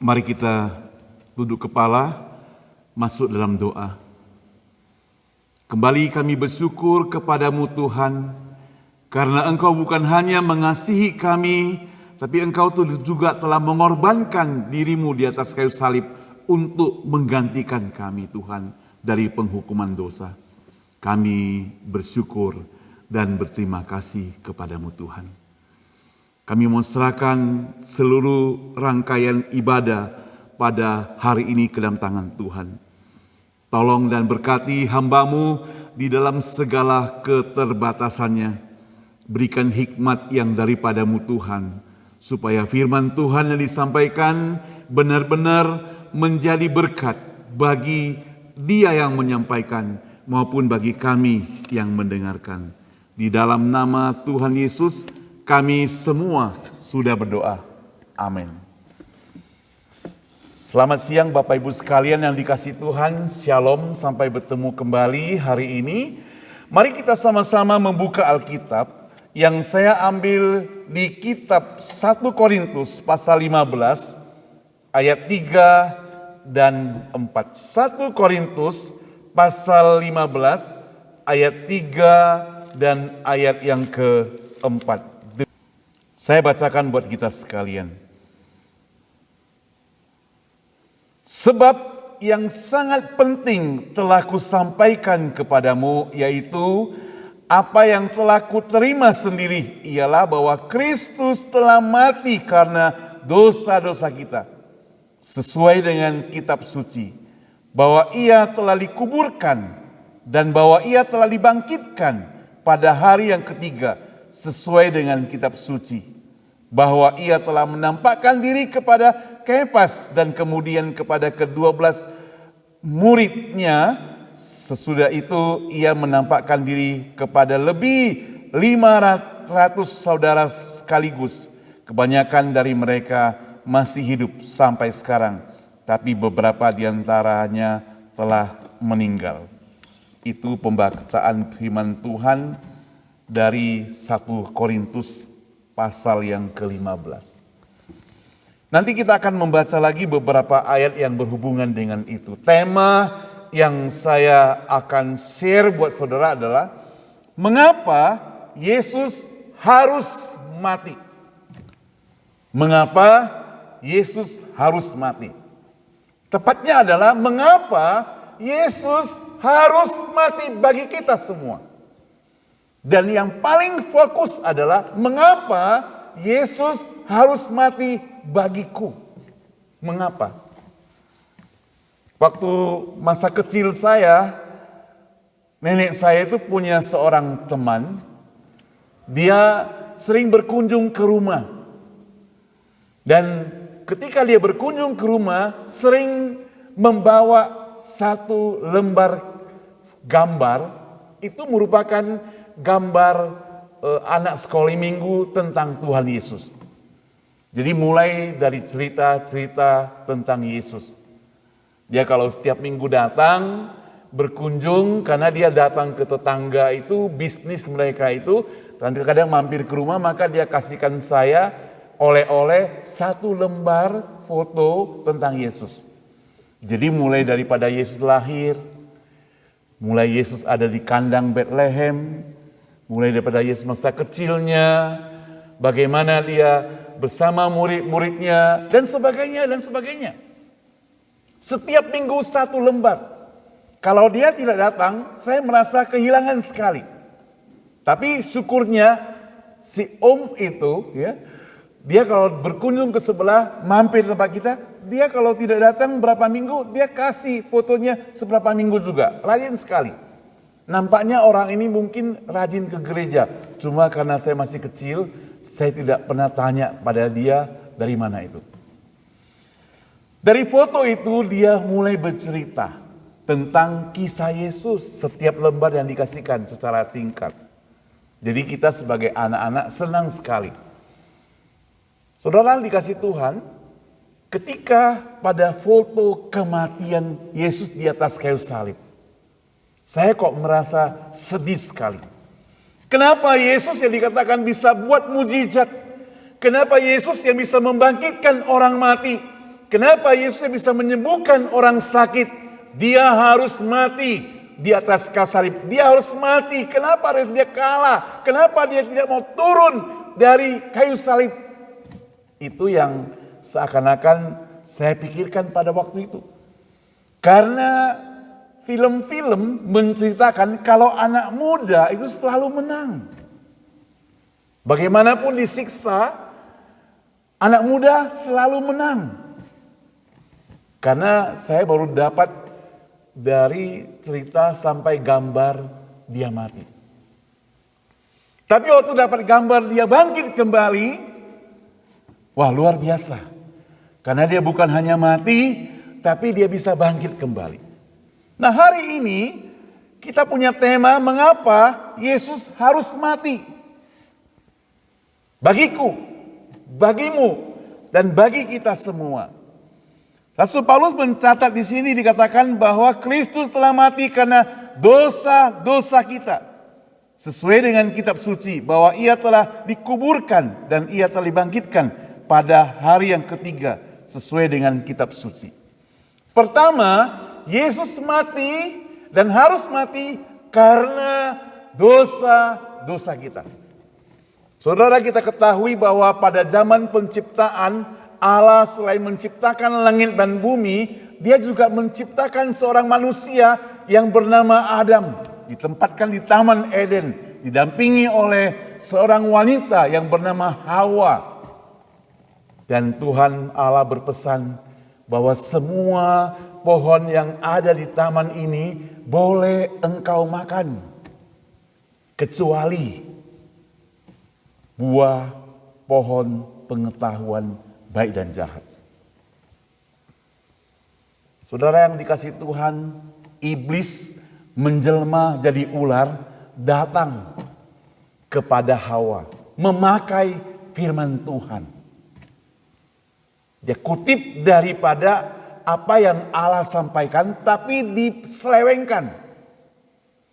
Mari kita duduk kepala, masuk dalam doa. Kembali kami bersyukur kepadamu Tuhan, karena Engkau bukan hanya mengasihi kami, tapi Engkau juga telah mengorbankan dirimu di atas kayu salib untuk menggantikan kami Tuhan dari penghukuman dosa. Kami bersyukur dan berterima kasih kepadamu Tuhan. Kami mau serahkan seluruh rangkaian ibadah pada hari ini ke dalam tangan Tuhan. Tolong dan berkati hamba-Mu di dalam segala keterbatasannya. Berikan hikmat yang daripada-Mu Tuhan, supaya firman Tuhan yang disampaikan benar-benar menjadi berkat bagi dia yang menyampaikan maupun bagi kami yang mendengarkan. Di dalam nama Tuhan Yesus, kami semua sudah berdoa. Amin. Selamat siang Bapak Ibu sekalian yang dikasihi Tuhan. Shalom, sampai bertemu kembali hari ini. Mari kita sama-sama membuka Alkitab yang saya ambil di kitab 1 Korintus pasal 15 ayat 3 dan 4. 1 Korintus pasal 15 ayat 3 dan ayat yang keempat. Saya bacakan buat kita sekalian. Sebab yang sangat penting telah kusampaikan kepadamu, yaitu apa yang telah kuterima sendiri, ialah bahwa Kristus telah mati karena dosa-dosa kita, sesuai dengan kitab suci, bahwa ia telah dikuburkan dan bahwa ia telah dibangkitkan pada hari yang ketiga, sesuai dengan kitab suci, bahwa ia telah menampakkan diri kepada Kefas dan kemudian kepada ke-12 muridnya. Sesudah itu ia menampakkan diri kepada lebih 500 saudara sekaligus. Kebanyakan dari mereka masih hidup sampai sekarang, tapi beberapa di antaranya telah meninggal. Itu pembacaan firman Tuhan dari 1 Korintus pasal yang ke-15. Nanti kita akan membaca lagi beberapa ayat yang berhubungan dengan itu. Tema yang saya akan share buat saudara adalah mengapa Yesus harus mati. Mengapa Yesus harus mati? Tepatnya adalah mengapa Yesus harus mati bagi kita semua. Dan yang paling fokus adalah mengapa Yesus harus mati bagiku. Mengapa? Waktu masa kecil saya, nenek saya itu punya seorang teman. Dia sering berkunjung ke rumah. Dan ketika dia berkunjung ke rumah, sering membawa satu lembar gambar. Itu merupakan gambar anak sekolah minggu tentang Tuhan Yesus. Jadi mulai dari cerita-cerita tentang Yesus. Dia kalau setiap minggu datang berkunjung, karena dia datang ke tetangga itu, bisnis mereka itu, dan kadang mampir ke rumah, maka dia kasihkan saya oleh-oleh satu lembar foto tentang Yesus. Jadi mulai daripada Yesus lahir, mulai Yesus ada di kandang Bethlehem, mulai daripada Yesus masa kecilnya, bagaimana dia bersama murid-muridnya, dan sebagainya, dan sebagainya. Setiap minggu satu lembar. Kalau dia tidak datang, saya merasa kehilangan sekali. Tapi syukurnya si Om itu, ya, dia kalau berkunjung ke sebelah, mampir tempat kita, dia kalau tidak datang berapa minggu, dia kasih fotonya seberapa minggu juga. Rajin sekali. Nampaknya orang ini mungkin rajin ke gereja. Cuma karena saya masih kecil, saya tidak pernah tanya pada dia dari mana itu. Dari foto itu dia mulai bercerita tentang kisah Yesus, setiap lembar yang dikasihkan secara singkat. Jadi kita sebagai anak-anak senang sekali. Saudara dikasih Tuhan, ketika pada foto kematian Yesus di atas kayu salib, saya kok merasa sedih sekali. Kenapa Yesus yang dikatakan bisa buat mujizat? Kenapa Yesus yang bisa membangkitkan orang mati? Kenapa Yesus yang bisa menyembuhkan orang sakit? Dia harus mati di atas kayu salib. Dia harus mati. Kenapa harus dia kalah? Kenapa dia tidak mau turun dari kayu salib? Itu yang seakan-akan saya pikirkan pada waktu itu. Karena film-film menceritakan kalau anak muda itu selalu menang. Bagaimanapun disiksa, anak muda selalu menang. Karena saya baru dapat dari cerita sampai gambar dia mati. Tapi waktu dapat gambar dia bangkit kembali, wah luar biasa. Karena dia bukan hanya mati, tapi dia bisa bangkit kembali. Nah hari ini kita punya tema mengapa Yesus harus mati. Bagiku, bagimu, dan bagi kita semua. Rasul Paulus mencatat di sini dikatakan bahwa Kristus telah mati karena dosa-dosa kita. Sesuai dengan kitab suci bahwa ia telah dikuburkan dan ia telah dibangkitkan pada hari yang ketiga sesuai dengan kitab suci. Pertama, Yesus mati dan harus mati karena dosa-dosa kita. Saudara, kita ketahui bahwa pada zaman penciptaan Allah selain menciptakan langit dan bumi, dia juga menciptakan seorang manusia yang bernama Adam. Ditempatkan di Taman Eden, didampingi oleh seorang wanita yang bernama Hawa. Dan Tuhan Allah berpesan bahwa semua pohon yang ada di taman ini boleh engkau makan. Kecuali buah pohon pengetahuan baik dan jahat. Saudara yang dikasih Tuhan, iblis menjelma jadi ular datang kepada Hawa, memakai firman Tuhan. Dia kutip daripada apa yang Allah sampaikan, tapi diselewengkan.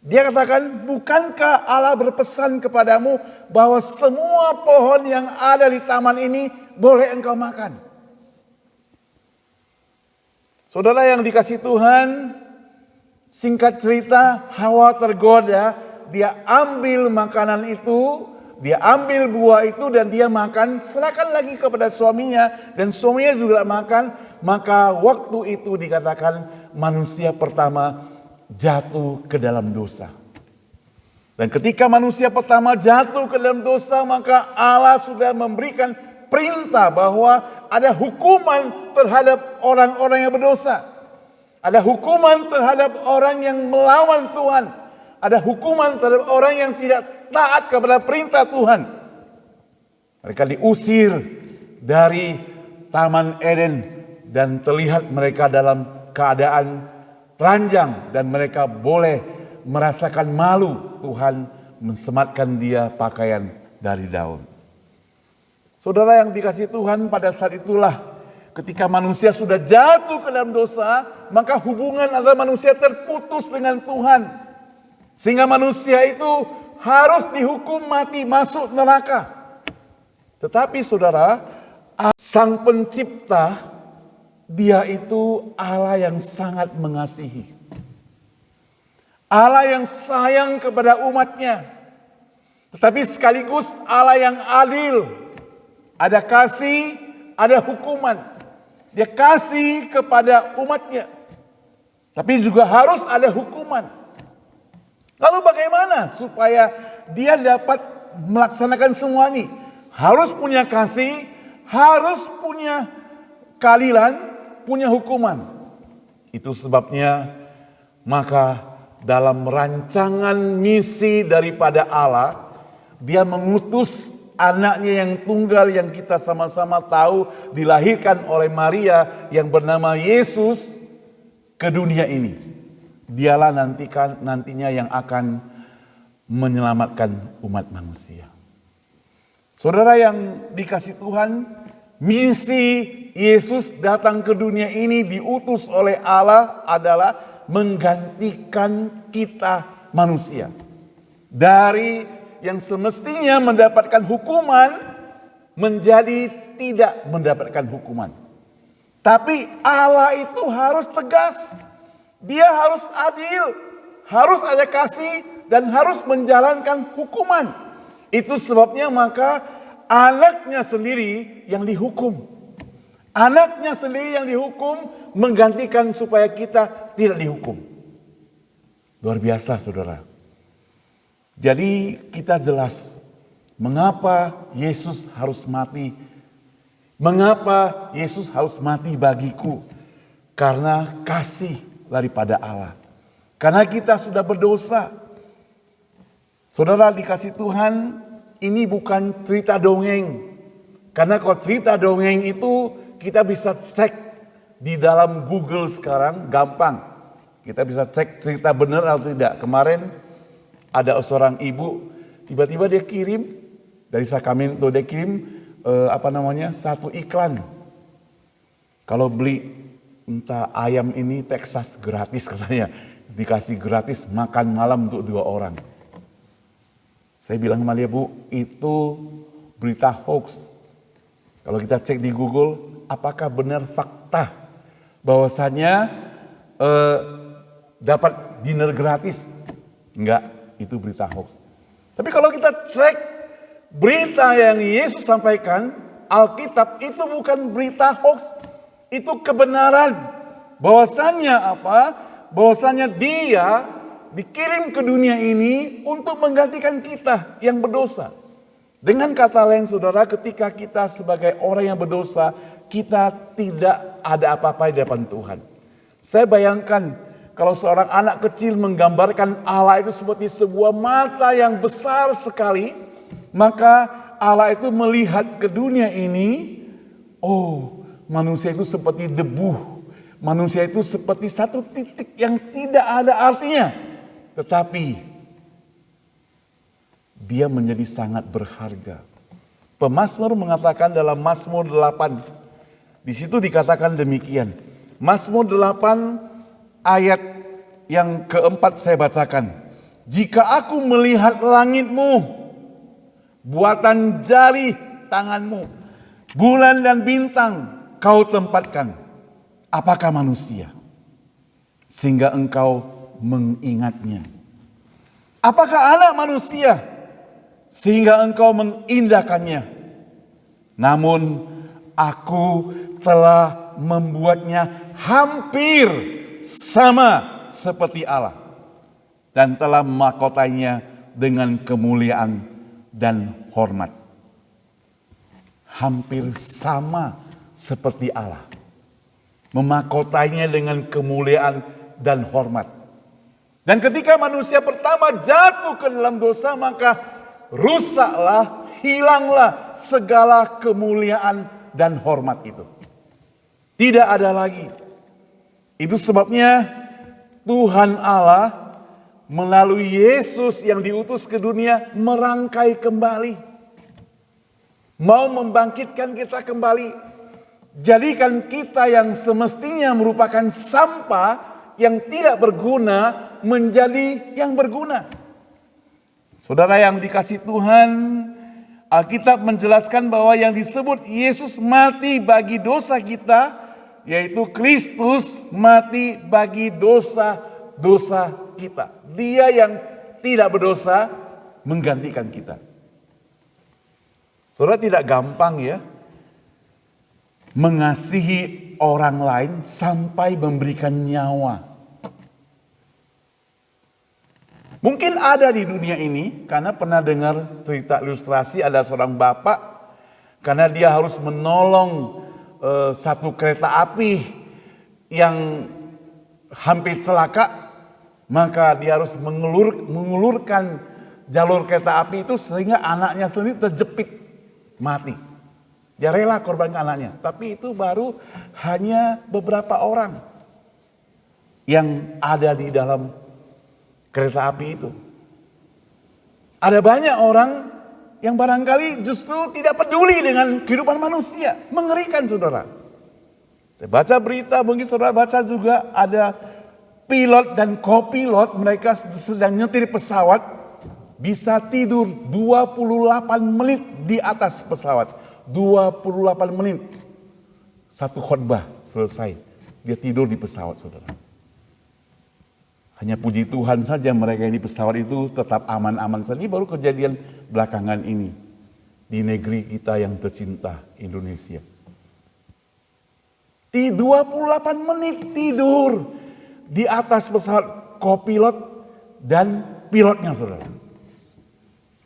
Dia katakan, bukankah Allah berpesan kepadamu bahwa semua pohon yang ada di taman ini boleh engkau makan? Saudara yang dikasih Tuhan, singkat cerita, Hawa tergoda, dia ambil makanan itu, dia ambil buah itu dan dia makan, serahkan lagi kepada suaminya dan suaminya juga makan. Maka waktu itu dikatakan manusia pertama jatuh ke dalam dosa. Dan ketika manusia pertama jatuh ke dalam dosa, maka Allah sudah memberikan perintah bahwa ada hukuman terhadap orang-orang yang berdosa. Ada hukuman terhadap orang yang melawan Tuhan. Ada hukuman terhadap orang yang tidak taat kepada perintah Tuhan. Mereka diusir dari Taman Eden dan terlihat mereka dalam keadaan telanjang dan mereka boleh merasakan malu. Tuhan mensematkan dia pakaian dari daun. Saudara yang dikasih Tuhan, pada saat itulah ketika manusia sudah jatuh ke dalam dosa, maka hubungan antara manusia terputus dengan Tuhan. Sehingga manusia itu harus dihukum mati, masuk neraka. Tetapi saudara, Sang Pencipta, dia itu Allah yang sangat mengasihi. Allah yang sayang kepada umatnya. Tetapi sekaligus Allah yang adil. Ada kasih, ada hukuman. Dia kasih kepada umatnya. Tapi juga harus ada hukuman. Lalu bagaimana supaya dia dapat melaksanakan semua ini? Harus punya kasih, harus punya keadilan, punya hukuman. Itu sebabnya maka dalam rancangan misi daripada Allah, dia mengutus anaknya yang tunggal yang kita sama-sama tahu dilahirkan oleh Maria yang bernama Yesus ke dunia ini. Dialah nantinya yang akan menyelamatkan umat manusia. Saudara yang dikasih Tuhan, misi Yesus datang ke dunia ini diutus oleh Allah adalah menggantikan kita manusia. Dari yang semestinya mendapatkan hukuman menjadi tidak mendapatkan hukuman. Tapi Allah itu harus tegas. Dia harus adil, harus ada kasih dan harus menjalankan hukuman. Itu sebabnya maka anaknya sendiri yang dihukum. Anaknya sendiri yang dihukum menggantikan supaya kita tidak dihukum. Luar biasa saudara. Jadi kita jelas mengapa Yesus harus mati. Mengapa Yesus harus mati bagiku? Karena kasih daripada Allah. Karena kita sudah berdosa. Saudara dikasih Tuhan, ini bukan cerita dongeng. Karena kalau cerita dongeng itu kita bisa cek di dalam Google sekarang, gampang. Kita bisa cek cerita benar atau tidak. Kemarin ada seorang ibu, tiba-tiba dia kirim dari Sacramento, dia kirim satu iklan. Kalau beli entah ayam ini Texas gratis katanya, dikasih gratis makan malam untuk 2 orang. Saya bilang sama dia, Bu, itu berita hoax. Kalau kita cek di Google, apakah benar fakta bahwasanya dapat dinner gratis? Enggak, itu berita hoax. Tapi kalau kita cek berita yang Yesus sampaikan, Alkitab itu bukan berita hoax, itu kebenaran. Bahwasanya apa? Bahwasanya Dia dikirim ke dunia ini untuk menggantikan kita yang berdosa. Dengan kata lain saudara, ketika kita sebagai orang yang berdosa, kita tidak ada apa-apa di depan Tuhan. Saya bayangkan kalau seorang anak kecil menggambarkan Allah itu seperti sebuah mata yang besar sekali, maka Allah itu melihat ke dunia ini, oh manusia itu seperti debu, manusia itu seperti satu titik yang tidak ada artinya. Tetapi dia menjadi sangat berharga. Pemazmur mengatakan dalam Mazmur 8, di situ dikatakan demikian. Mazmur 8 ayat yang keempat saya bacakan. Jika aku melihat langitmu, buatan jari tanganmu, bulan dan bintang kau tempatkan. Apakah manusia sehingga engkau mengingatnya? Apakah anak manusia sehingga engkau mengindahkannya? Namun aku telah membuatnya hampir sama seperti Allah dan telah mahkotanya dengan kemuliaan dan hormat. Hampir sama seperti Allah, memahkotanya dengan kemuliaan dan hormat. Dan ketika manusia pertama jatuh ke dalam dosa, maka rusaklah, hilanglah segala kemuliaan dan hormat itu. Tidak ada lagi. Itu sebabnya Tuhan Allah melalui Yesus yang diutus ke dunia merangkai kembali. Mau membangkitkan kita kembali. Jadikan kita yang semestinya merupakan sampah yang tidak berguna menjadi yang berguna. Saudara yang dikasih Tuhan, Alkitab menjelaskan bahwa yang disebut Yesus mati bagi dosa kita, yaitu Kristus mati bagi dosa-dosa kita. Dia yang tidak berdosa menggantikan kita. Saudara, tidak gampang ya mengasihi orang lain sampai memberikan nyawa. Mungkin ada di dunia ini, karena pernah dengar cerita ilustrasi ada seorang bapak, karena dia harus menolong satu kereta api yang hampir celaka, maka dia harus mengulurkan jalur kereta api itu sehingga anaknya sendiri terjepit mati. Dia rela korbankan anaknya, tapi itu baru hanya beberapa orang yang ada di dalam kereta api itu. Ada banyak orang yang barangkali justru tidak peduli dengan kehidupan manusia. Mengerikan, saudara. Saya baca berita, mungkin saudara baca juga ada pilot dan kopilot, mereka sedang nyetir pesawat, bisa tidur 28 menit di atas pesawat. 28 menit. Satu khotbah selesai. Dia tidur di pesawat, saudara. Hanya puji Tuhan saja mereka yang di pesawat itu tetap aman-aman saja. Ini baru kejadian belakangan ini di negeri kita yang tercinta, Indonesia. Di 28 menit tidur di atas pesawat, kopilot dan pilotnya, saudara.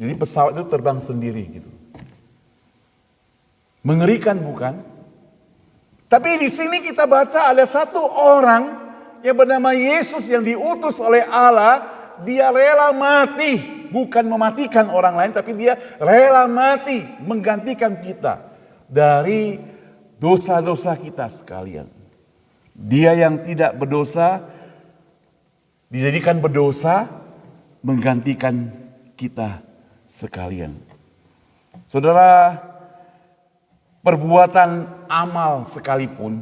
Jadi pesawat itu terbang sendiri gitu. Mengerikan, bukan? Tapi di sini kita baca ada satu orang yang bernama Yesus yang diutus oleh Allah. Dia rela mati, bukan mematikan orang lain, tapi dia rela mati menggantikan kita dari dosa-dosa kita sekalian. Dia yang tidak berdosa dijadikan berdosa menggantikan kita sekalian. Saudara, perbuatan amal sekalipun,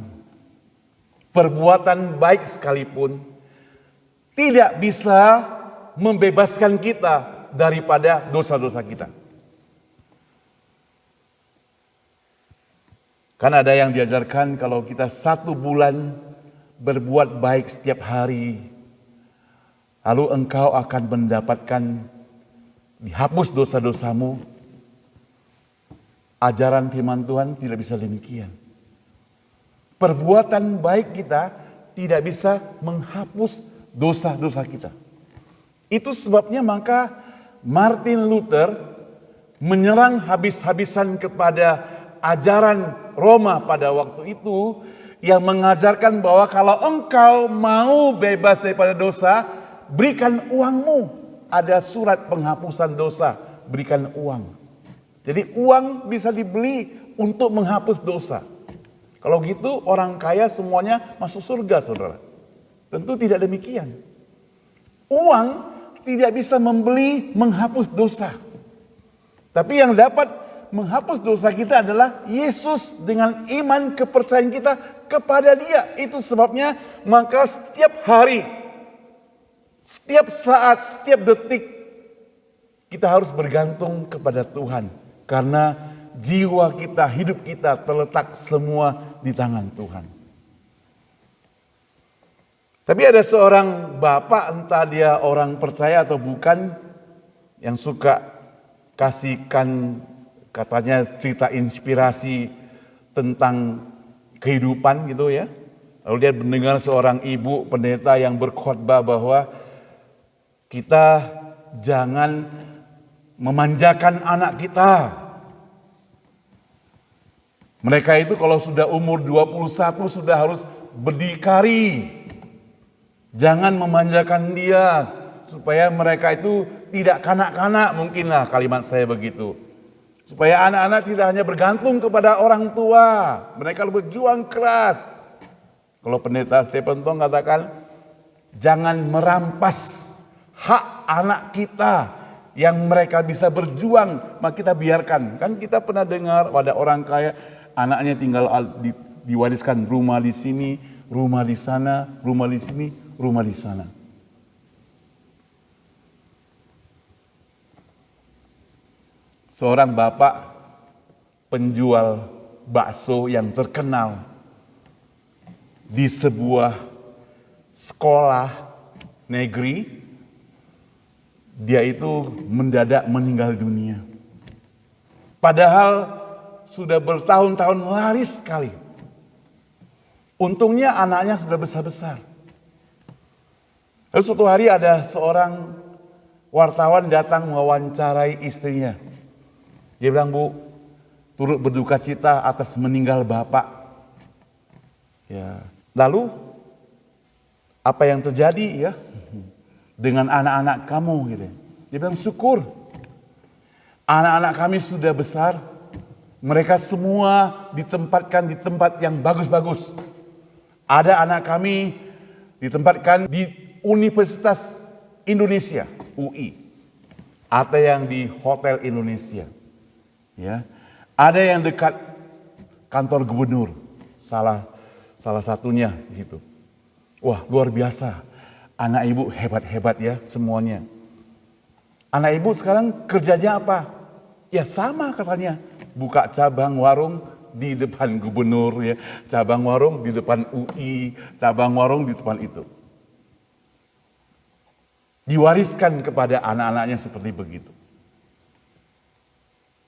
perbuatan baik sekalipun tidak bisa membebaskan kita daripada dosa-dosa kita. Kan ada yang diajarkan kalau kita 1 bulan berbuat baik setiap hari, lalu engkau akan mendapatkan dihapus dosa-dosamu. Ajaran firman Tuhan tidak bisa demikian. Perbuatan baik kita tidak bisa menghapus dosa-dosa kita. Itu sebabnya maka Martin Luther menyerang habis-habisan kepada ajaran Roma pada waktu itu yang mengajarkan bahwa kalau engkau mau bebas daripada dosa, berikan uangmu. Ada surat penghapusan dosa, berikan uang. Jadi uang bisa dibeli untuk menghapus dosa. Kalau gitu orang kaya semuanya masuk surga, saudara. Tentu tidak demikian. Uang tidak bisa membeli menghapus dosa. Tapi yang dapat menghapus dosa kita adalah Yesus dengan iman kepercayaan kita kepada Dia. Itu sebabnya maka setiap hari, setiap saat, setiap detik kita harus bergantung kepada Tuhan. Karena jiwa kita, hidup kita terletak semua di tangan Tuhan. Tapi ada seorang bapak, entah dia orang percaya atau bukan, yang suka kasihkan katanya cerita inspirasi tentang kehidupan gitu ya. Lalu dia mendengar seorang ibu pendeta yang berkhotbah bahwa kita jangan memanjakan anak kita. Mereka itu kalau sudah umur 21 sudah harus berdikari. Jangan memanjakan dia supaya mereka itu tidak kanak-kanak, mungkinlah kalimat saya begitu. Supaya anak-anak tidak hanya bergantung kepada orang tua, mereka berjuang keras. Kalau pendeta Stephen Tong katakan, jangan merampas hak anak kita yang mereka bisa berjuang, maka kita biarkan. Kan kita pernah dengar ada orang kaya, anaknya tinggal diwariskan rumah di sini, rumah di sana, rumah di sini, rumah di sana. Seorang bapak penjual bakso yang terkenal di sebuah sekolah negeri, dia itu mendadak meninggal dunia. Padahal sudah bertahun-tahun laris sekali. Untungnya anaknya sudah besar-besar. Lalu suatu hari ada seorang wartawan datang mewawancarai istrinya. Dia bilang, Bu, turut berduka cita atas meninggal bapak. Ya. Lalu apa yang terjadi ya dengan anak-anak kamu gitu. Dia bilang, syukur. Anak-anak kami sudah besar. Mereka semua ditempatkan di tempat yang bagus-bagus. Ada anak kami ditempatkan di Universitas Indonesia, UI. Ada yang di Hotel Indonesia. Ya. Ada yang dekat kantor gubernur, salah satunya di situ. Wah, luar biasa. Anak ibu hebat-hebat ya semuanya. Anak ibu sekarang kerjanya apa? Ya sama katanya, buka cabang warung di depan gubernur ya, cabang warung di depan UI, cabang warung di depan itu. Diwariskan kepada anak-anaknya seperti begitu.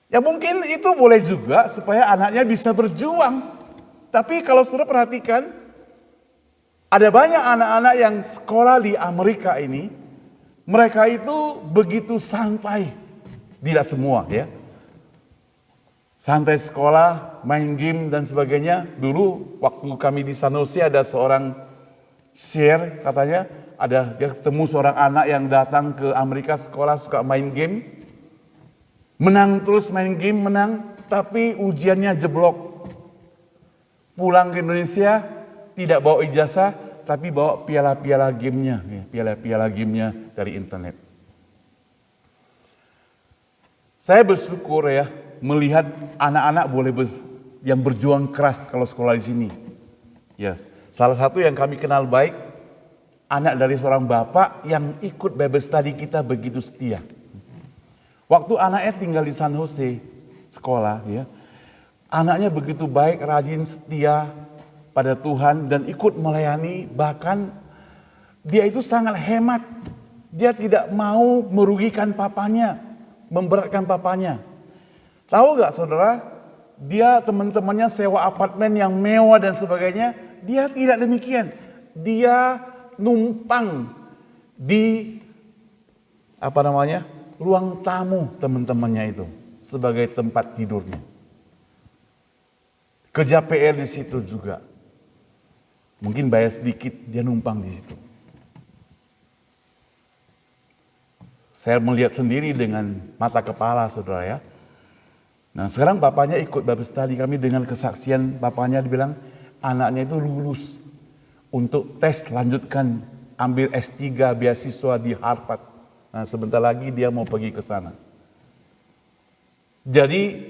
Ya mungkin itu boleh juga supaya anaknya bisa berjuang. Tapi kalau saudara perhatikan, ada banyak anak-anak yang sekolah di Amerika ini, mereka itu begitu santai. Tidak semua ya. Santai sekolah, main game dan sebagainya. Dulu waktu kami di San Jose ada seorang share katanya, dia ketemu seorang anak yang datang ke Amerika sekolah suka main game. Menang terus main game, menang, tapi ujiannya jeblok. Pulang ke Indonesia, tidak bawa ijazah, tapi bawa piala-piala gamenya, piala-piala gamenya dari internet. Saya bersyukur ya, melihat anak-anak yang berjuang keras kalau sekolah di sini. Yes. Salah satu yang kami kenal baik, anak dari seorang bapak yang ikut Bible study kita begitu setia. Waktu anaknya tinggal di San Jose sekolah ya, anaknya begitu baik, rajin, setia pada Tuhan dan ikut melayani, bahkan dia itu sangat hemat. Dia tidak mau merugikan papanya, memberatkan papanya. Tahu gak saudara, dia teman-temannya sewa apartemen yang mewah dan sebagainya, dia tidak demikian. Dia numpang di ruang tamu teman-temannya itu sebagai tempat tidurnya. Kerja PR di situ juga. Mungkin bayar sedikit, dia numpang di situ. Saya melihat sendiri dengan mata kepala saudara ya. Nah sekarang bapaknya ikut Bible study kami dengan kesaksian bapaknya dibilang anaknya itu lulus untuk tes lanjutkan ambil S3 beasiswa di Harvard. Nah sebentar lagi dia mau pergi ke sana. Jadi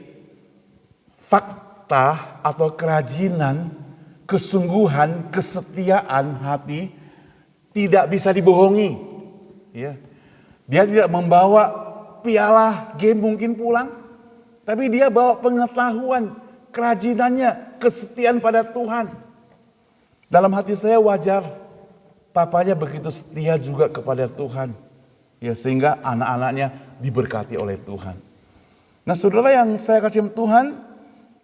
fakta atau kerajinan, kesungguhan, kesetiaan hati tidak bisa dibohongi. Ya. Dia tidak membawa piala game mungkin pulang, tapi dia bawa pengetahuan, kerajinannya, kesetiaan pada Tuhan. Dalam hati saya wajar, papanya begitu setia juga kepada Tuhan. Ya, sehingga anak-anaknya diberkati oleh Tuhan. Nah saudara yang saya kasih Tuhan,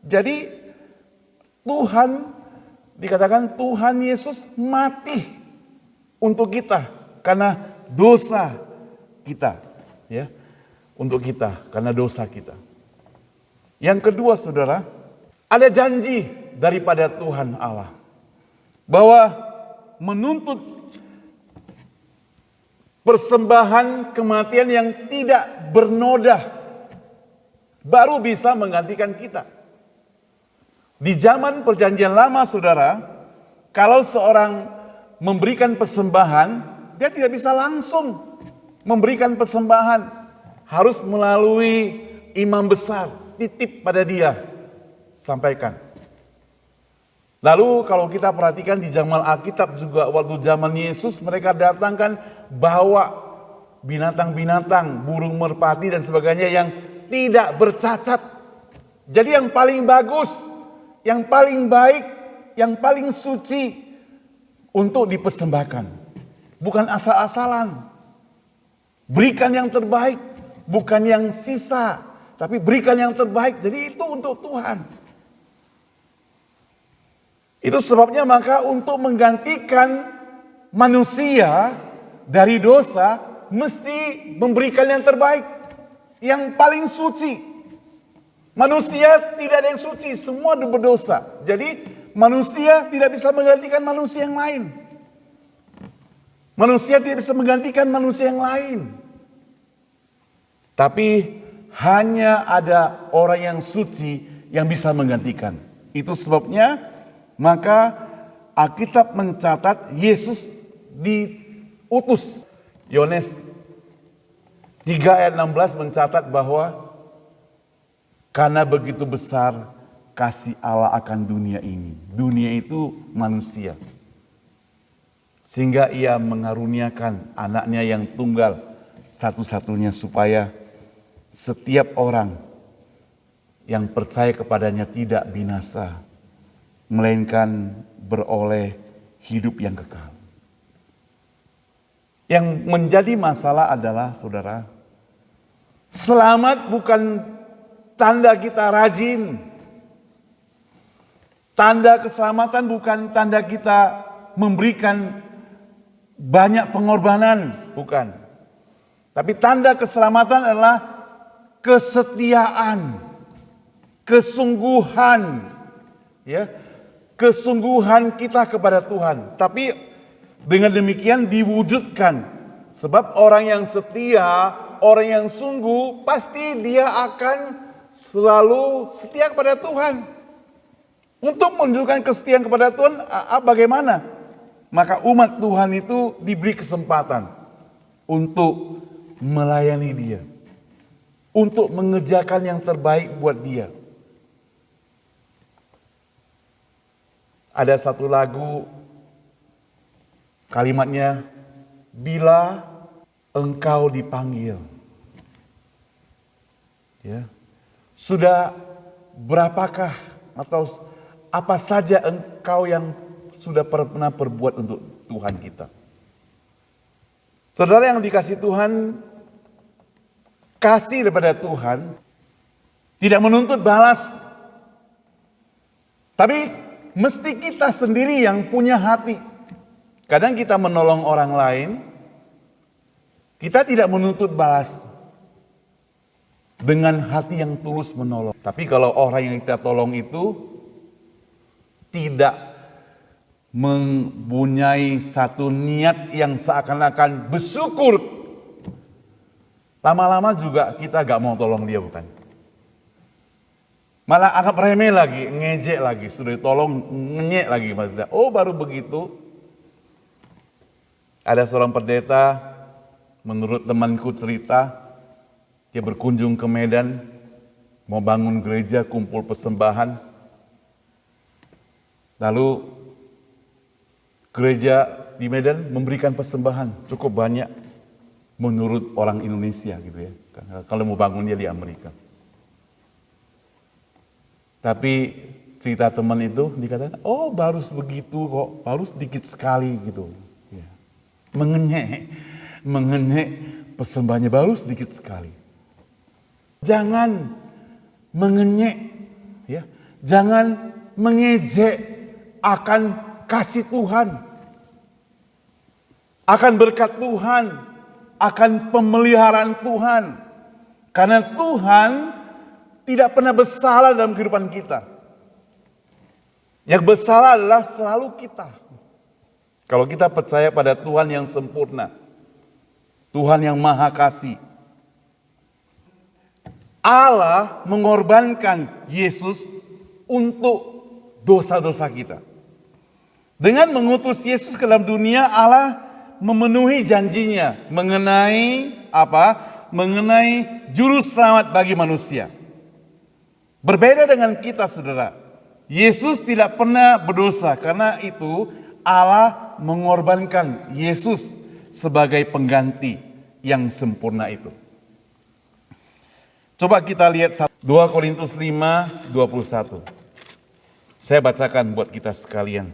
jadi Tuhan, dikatakan Tuhan Yesus mati untuk kita karena dosa kita. Ya, untuk kita karena dosa kita. Yang kedua saudara, ada janji daripada Tuhan Allah bahwa menuntut persembahan kematian yang tidak bernoda baru bisa menggantikan kita. Di zaman perjanjian lama saudara, kalau seorang memberikan persembahan, dia tidak bisa langsung memberikan persembahan. Harus melalui imam besar, titip pada dia, sampaikan. Lalu kalau kita perhatikan di zaman Alkitab juga waktu zaman Yesus mereka datangkan bawa binatang-binatang, burung merpati dan sebagainya yang tidak bercacat. Jadi yang paling bagus, yang paling baik, yang paling suci untuk dipersembahkan. Bukan asal-asalan. Berikan yang terbaik, bukan yang sisa, tapi berikan yang terbaik. Jadi itu untuk Tuhan. Itu sebabnya maka untuk menggantikan manusia dari dosa mesti memberikan yang terbaik, yang paling suci. Manusia tidak ada yang suci, semua berdosa. Jadi manusia tidak bisa menggantikan manusia yang lain. Manusia tidak bisa menggantikan manusia yang lain. Tapi hanya ada orang yang suci yang bisa menggantikan. Itu sebabnya maka Alkitab mencatat Yesus diutus. Yohanes 3 ayat 16 mencatat bahwa Karena begitu besar kasih Allah akan dunia ini. Dunia itu manusia. Sehingga ia mengaruniakan anaknya yang tunggal satu-satunya supaya setiap orang yang percaya kepadanya tidak binasa, melainkan beroleh hidup yang kekal. Yang menjadi masalah adalah, saudara, selamat bukan tanda kita rajin. Tanda keselamatan bukan tanda kita memberikan banyak pengorbanan, bukan. Tapi tanda keselamatan adalah kesetiaan, kesungguhan, ya, kesungguhan kita kepada Tuhan. Tapi dengan demikian diwujudkan, sebab orang yang setia, orang yang sungguh, pasti dia akan selalu setia kepada Tuhan. Untuk menunjukkan kesetiaan kepada Tuhan, bagaimana? Maka umat Tuhan itu diberi kesempatan untuk melayani Dia, untuk mengerjakan yang terbaik buat Dia. Ada satu lagu, kalimatnya, bila engkau dipanggil. Ya. Sudah berapakah atau apa saja engkau yang sudah pernah perbuat untuk Tuhan kita? Saudara yang dikasih Tuhan, kasih daripada Tuhan tidak menuntut balas. Tapi mesti kita sendiri yang punya hati. Kadang kita menolong orang lain, kita tidak menuntut balas dengan hati yang tulus menolong. Tapi kalau orang yang kita tolong itu tidak mempunyai satu niat yang seakan-akan bersyukur, lama-lama juga kita gak mau tolong dia, bukan? Malah anggap remeh lagi, ngejek lagi, sudah ditolong ngenyek lagi. Oh, baru begitu. Ada seorang pendeta, menurut temanku cerita, dia berkunjung ke Medan, mau bangun gereja, kumpul persembahan. Lalu gereja di Medan memberikan persembahan cukup banyak menurut orang Indonesia gitu ya. Kalau mau bangun dia di Amerika. Tapi cerita teman itu dikatakan, oh baru begitu kok, baru sedikit sekali gitu. Ya. Mengenyek persembahannya baru sedikit sekali. Jangan mengenyek, ya, jangan mengejek akan kasih Tuhan, akan berkat Tuhan, akan pemeliharaan Tuhan. Karena Tuhan tidak pernah bersalah dalam kehidupan kita. Yang bersalah adalah selalu kita. Kalau kita percaya pada Tuhan yang sempurna, Tuhan yang maha kasih, Allah mengorbankan Yesus untuk dosa-dosa kita. Dengan mengutus Yesus ke dalam dunia, Allah memenuhi janjinya mengenai apa? Mengenai juru selamat bagi manusia. Berbeda dengan kita, saudara. Yesus tidak pernah berdosa, karena itu Allah mengorbankan Yesus sebagai pengganti yang sempurna itu. Coba kita lihat 2 Korintus 5:21. Saya bacakan buat kita sekalian.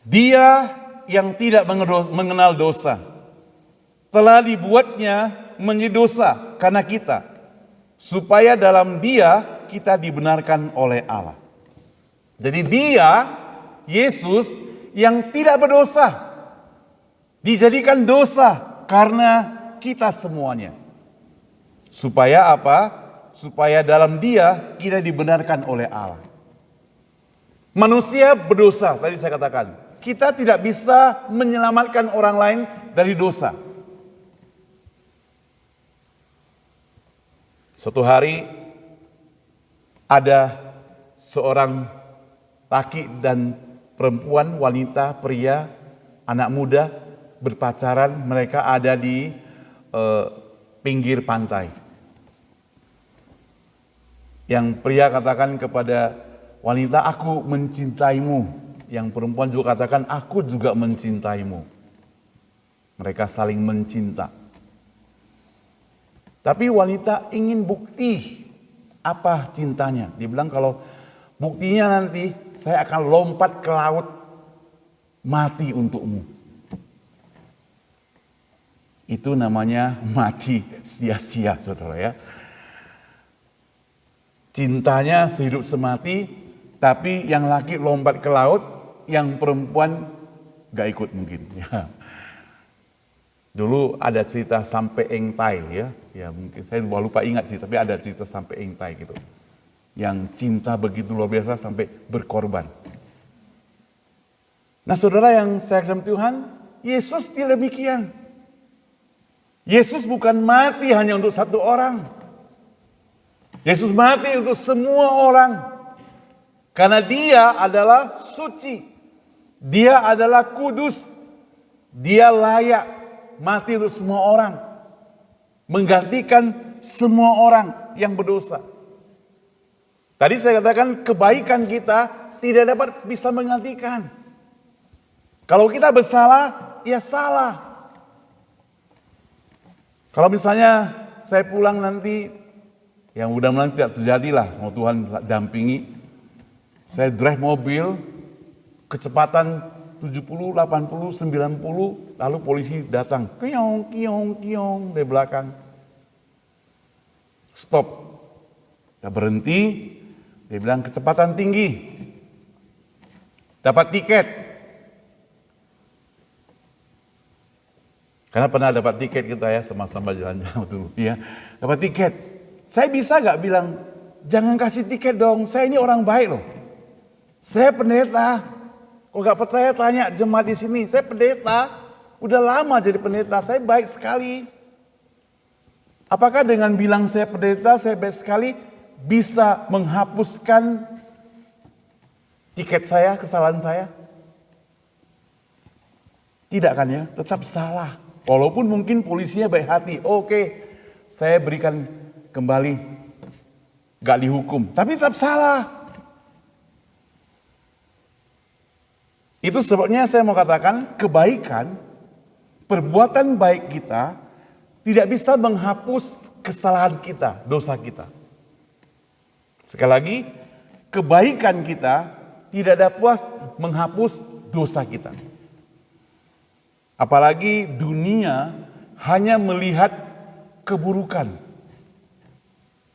Dia yang tidak mengenal dosa telah dibuatnya menjadi dosa karena kita, supaya dalam Dia kita dibenarkan oleh Allah. Jadi Dia, Yesus yang tidak berdosa, dijadikan dosa karena kita semuanya. Supaya apa? Supaya dalam Dia kita dibenarkan oleh Allah. Manusia berdosa, tadi saya katakan. Kita tidak bisa menyelamatkan orang lain dari dosa. Suatu hari ada seorang laki dan perempuan, wanita, pria, anak muda berpacaran. Mereka ada di pinggir pantai. Yang pria katakan kepada wanita, aku mencintaimu. Yang perempuan juga katakan, aku juga mencintaimu. Mereka saling mencinta. Tapi wanita ingin bukti apa cintanya. Dia bilang kalau buktinya nanti saya akan lompat ke laut mati untukmu. Itu namanya mati sia-sia, saudara ya. Cintanya sehidup semati, tapi yang laki lompat ke laut, yang perempuan gak ikut mungkin. Ya. Dulu ada cerita Sampai Eng Tai ya mungkin saya lupa ingat sih, tapi ada cerita Sampai Eng Tai gitu. Yang cinta begitu luar biasa sampai berkorban. Nah saudara yang saya kasih Tuhan, Yesus tidak demikian. Yesus bukan mati hanya untuk satu orang. Yesus mati untuk semua orang. Karena dia adalah suci. Dia adalah kudus. Dia layak mati untuk semua orang. Menggantikan semua orang yang berdosa. Tadi saya katakan kebaikan kita tidak dapat bisa menggantikan. Kalau kita bersalah, ya salah. Kalau misalnya saya pulang nanti, yang mudah-mudahan tidak terjadi lah, mau Tuhan dampingi. Saya drive mobil, kecepatan 70, 80, 90, lalu polisi datang. Kiong, kiong, kiong, dari belakang. Stop. Kita berhenti, dia bilang kecepatan tinggi. Dapat tiket. Karena pernah dapat tiket kita ya, sama-sama jalan-jalan dulu. Ya, dapat tiket. Saya bisa gak bilang, jangan kasih tiket dong, saya ini orang baik loh. Saya pendeta, kalau gak percaya tanya jemaat di sini, saya pendeta, udah lama jadi pendeta, saya baik sekali. Apakah dengan bilang saya pendeta, saya baik sekali, bisa menghapuskan tiket saya, kesalahan saya? Tidak kan ya, tetap salah. Walaupun mungkin polisinya baik hati, oke, saya berikan kembali, gak dihukum, tapi tetap salah. Itu sebabnya saya mau katakan kebaikan, perbuatan baik kita tidak bisa menghapus kesalahan kita, dosa kita. Sekali lagi, kebaikan kita tidak dapat menghapus dosa kita. Apalagi dunia hanya melihat keburukan.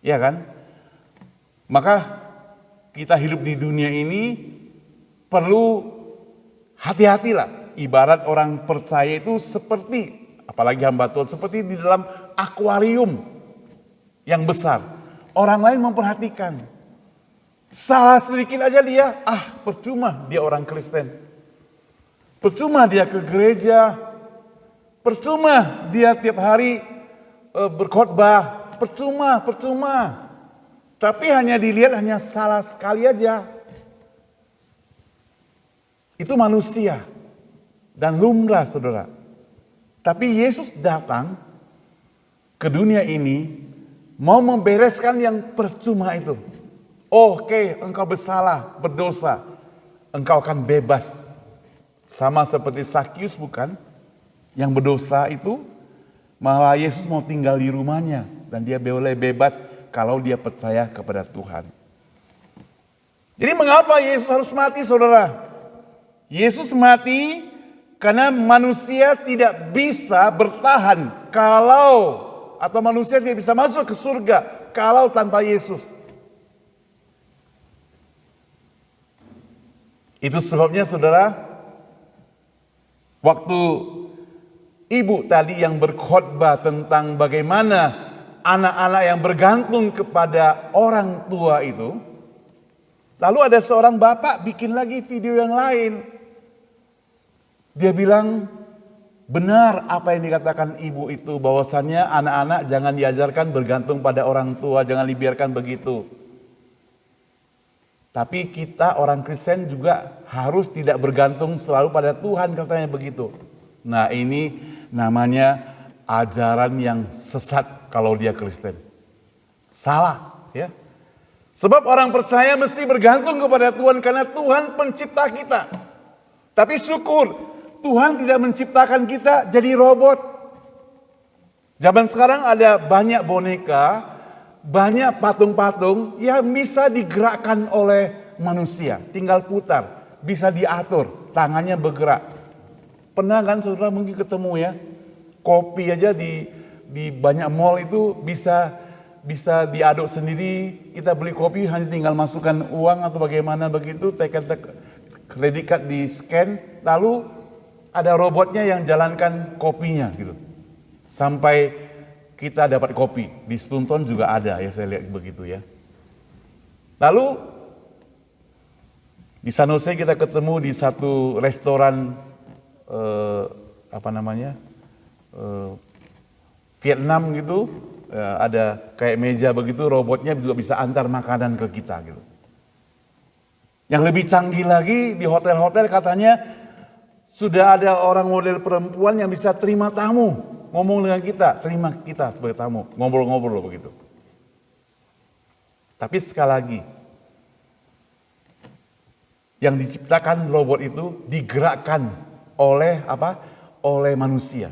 Ya kan? Maka kita hidup di dunia ini perlu hati-hatilah. Ibarat orang percaya itu seperti, apalagi hamba Tuhan, seperti di dalam akuarium yang besar. Orang lain memperhatikan. Salah sedikit aja dia, percuma dia orang Kristen. Percuma dia ke gereja. Percuma dia tiap hari berkhotbah. Percuma. Tapi hanya dilihat hanya salah sekali aja. Itu manusia dan lumrah saudara. Tapi Yesus datang ke dunia ini mau membereskan yang percuma itu. Oke, engkau bersalah, berdosa, engkau akan bebas. Sama seperti Sakyus bukan? Yang berdosa itu malah Yesus mau tinggal di rumahnya. Dan dia boleh bebas kalau dia percaya kepada Tuhan. Jadi mengapa Yesus harus mati saudara? Yesus mati karena manusia tidak bisa bertahan atau manusia tidak bisa masuk ke surga kalau tanpa Yesus. Itu sebabnya saudara, waktu ibu tadi yang berkhotbah tentang bagaimana anak-anak yang bergantung kepada orang tua itu, lalu ada seorang bapak bikin lagi video yang lain. Dia bilang, benar apa yang dikatakan ibu itu, bahwasannya anak-anak jangan diajarkan bergantung pada orang tua, jangan dibiarkan begitu. Tapi kita orang Kristen juga harus tidak bergantung selalu pada Tuhan, katanya begitu. Nah ini namanya ajaran yang sesat kalau dia Kristen. Salah ya. Sebab orang percaya mesti bergantung kepada Tuhan karena Tuhan pencipta kita. Tapi syukur, Tuhan tidak menciptakan kita jadi robot. Zaman sekarang ada banyak boneka, banyak patung-patung yang bisa digerakkan oleh manusia. Tinggal putar, bisa diatur, tangannya bergerak. Pernah kan saudara mungkin ketemu ya, kopi aja di banyak mall itu bisa diaduk sendiri. Kita beli kopi hanya tinggal masukkan uang atau bagaimana begitu, kredit card di scan, lalu ada robotnya yang jalankan kopinya gitu. Sampai kita dapat kopi. Di Stunton juga ada ya, saya lihat begitu ya. Lalu di San Jose kita ketemu di satu restoran Vietnam gitu. Ada kayak meja begitu, robotnya juga bisa antar makanan ke kita gitu. Yang lebih canggih lagi di hotel-hotel katanya sudah ada orang model perempuan yang bisa terima tamu, ngomong dengan kita, terima kita sebagai tamu, ngobrol-ngobrol begitu. Tapi sekali lagi, yang diciptakan robot itu digerakkan oleh apa? Oleh manusia.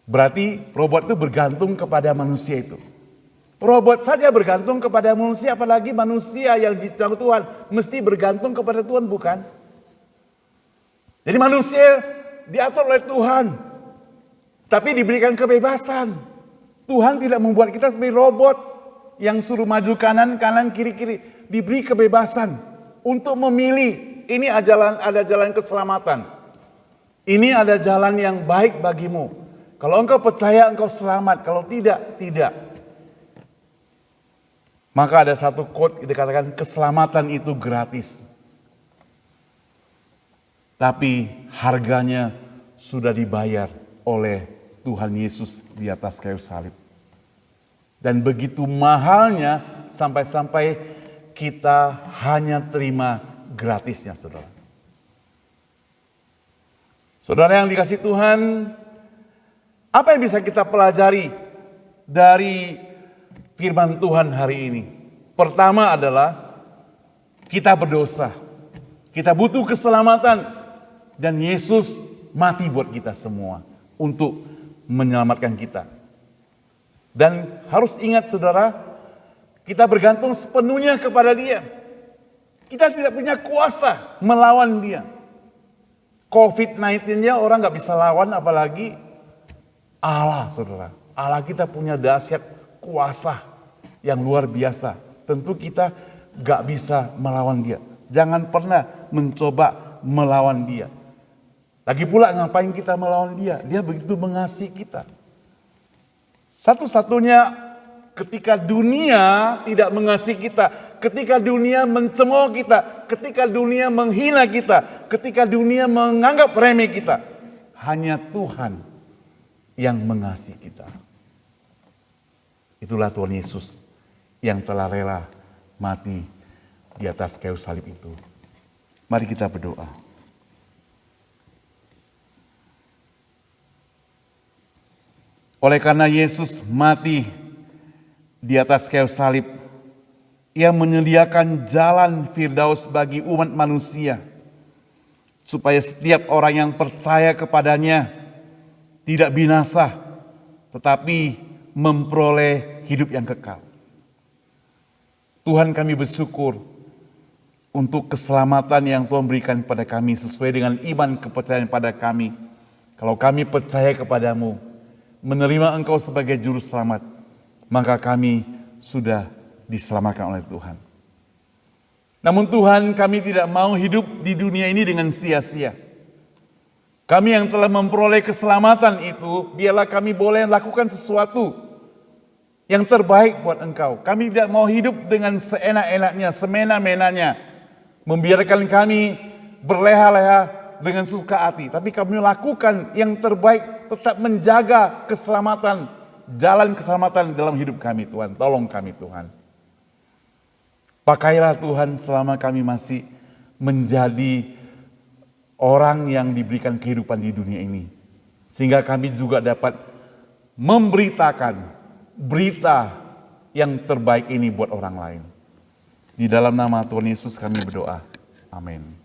Berarti robot itu bergantung kepada manusia itu. Robot saja bergantung kepada manusia, apalagi manusia yang diciptakan Tuhan mesti bergantung kepada Tuhan, bukan? Jadi manusia diatur oleh Tuhan, tapi diberikan kebebasan. Tuhan tidak membuat kita sebagai robot yang suruh maju kanan, kiri. Diberi kebebasan untuk memilih. Ini ada jalan keselamatan. Ini ada jalan yang baik bagimu. Kalau engkau percaya engkau selamat, kalau tidak, tidak. Maka ada satu quote dikatakan keselamatan itu gratis. Tapi harganya sudah dibayar oleh Tuhan Yesus di atas kayu salib. Dan begitu mahalnya sampai-sampai kita hanya terima gratisnya, saudara. Saudara yang dikasihi Tuhan, apa yang bisa kita pelajari dari firman Tuhan hari ini? Pertama adalah kita berdosa. Kita butuh keselamatan. Dan Yesus mati buat kita semua untuk menyelamatkan kita. Dan harus ingat saudara, kita bergantung sepenuhnya kepada Dia. Kita tidak punya kuasa melawan Dia. COVID-19-nya orang gak bisa lawan, apalagi Allah, saudara. Allah kita punya dahsyat kuasa yang luar biasa. Tentu kita gak bisa melawan Dia. Jangan pernah mencoba melawan Dia. Lagi pula ngapain kita melawan Dia? Dia begitu mengasihi kita. Satu-satunya ketika dunia tidak mengasihi kita, ketika dunia mencemooh kita, ketika dunia menghina kita, ketika dunia menganggap remeh kita, hanya Tuhan yang mengasihi kita. Itulah Tuhan Yesus yang telah rela mati di atas kayu salib itu. Mari kita berdoa. Oleh karena Yesus mati di atas kayu salib, Ia menyediakan jalan firdaus bagi umat manusia, supaya setiap orang yang percaya kepadanya tidak binasa, tetapi memperoleh hidup yang kekal. Tuhan, kami bersyukur untuk keselamatan yang Tuhan berikan pada kami sesuai dengan iman kepercayaan pada kami. Kalau kami percaya kepadamu, menerima Engkau sebagai juru selamat, maka kami sudah diselamatkan oleh Tuhan. Namun Tuhan, kami tidak mau hidup di dunia ini dengan sia-sia. Kami yang telah memperoleh keselamatan itu, biarlah kami boleh lakukan sesuatu yang terbaik buat Engkau. Kami tidak mau hidup dengan seenak-enaknya, semena-menanya, membiarkan kami berleha-leha dengan suka hati, tapi kami lakukan yang terbaik, tetap menjaga keselamatan, jalan keselamatan dalam hidup kami, Tuhan. Tolong kami, Tuhan. Pakailah Tuhan selama kami masih menjadi orang yang diberikan kehidupan di dunia ini, sehingga kami juga dapat memberitakan berita yang terbaik ini buat orang lain. Di dalam nama Tuhan Yesus kami berdoa. Amin.